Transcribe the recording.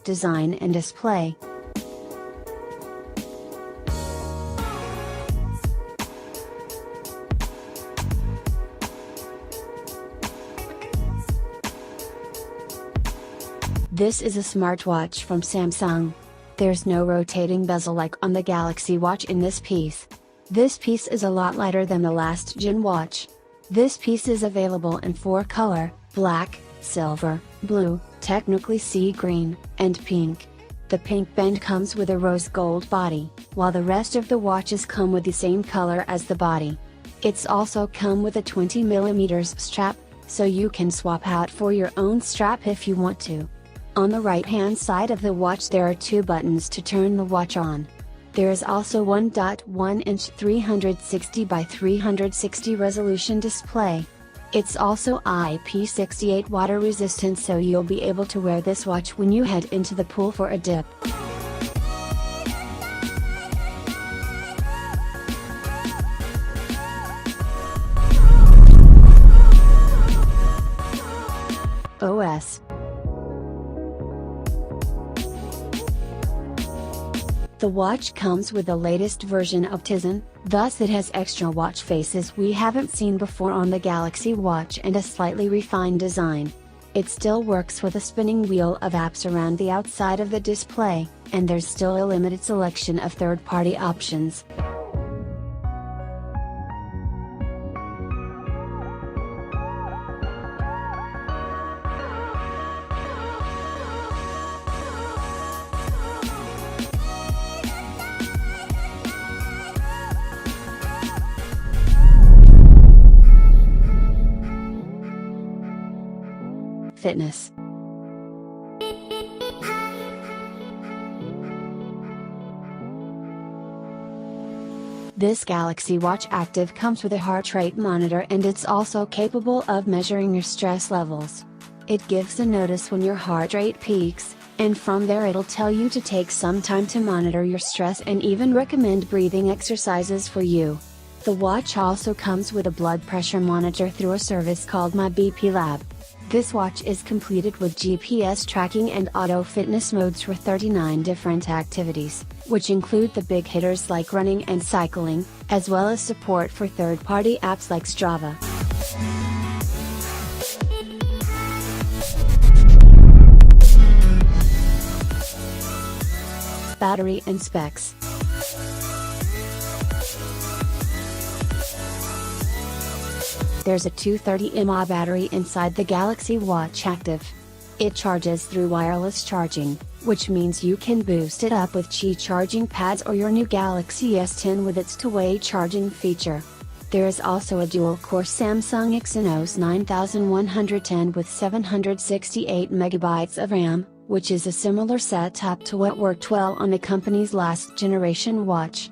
design and display. This is a smartwatch from Samsung. There's no rotating bezel like on the Galaxy Watch in this piece. This piece is a lot lighter than the last gen watch. This piece is available in 4 color, black, silver, blue, technically sea green, and pink. The pink band comes with a rose gold body, while the rest of the watches come with the same color as the body. It's also come with a 20mm strap, so you can swap out for your own strap if you want to. On the right hand side of the watch there are 2 buttons to turn the watch on. There is also 1.1-inch 360 by 360 resolution display. It's also IP68 water resistant, so you'll be able to wear this watch when you head into the pool for a dip. OS. The watch comes with the latest version of Tizen, thus it has extra watch faces we haven't seen before on the Galaxy Watch and a slightly refined design. It still works with a spinning wheel of apps around the outside of the display, and there's still a limited selection of third-party options. Fitness. This Galaxy Watch Active comes with a heart rate monitor, and it's also capable of measuring your stress levels. It gives a notice when your heart rate peaks, and from there it'll tell you to take some time to monitor your stress and even recommend breathing exercises for you. The watch also comes with a blood pressure monitor through a service called My BP Lab. This watch is completed with GPS tracking and auto fitness modes for 39 different activities, which include the big hitters like running and cycling, as well as support for third-party apps like Strava. Battery and specs. There's a 230 mAh battery inside the Galaxy Watch Active. It charges through wireless charging, which means you can boost it up with Qi charging pads or your new Galaxy S10 with its two-way charging feature. There is also a dual-core Samsung Exynos 9110 with 768 MB of RAM, which is a similar setup to what worked well on the company's last generation watch.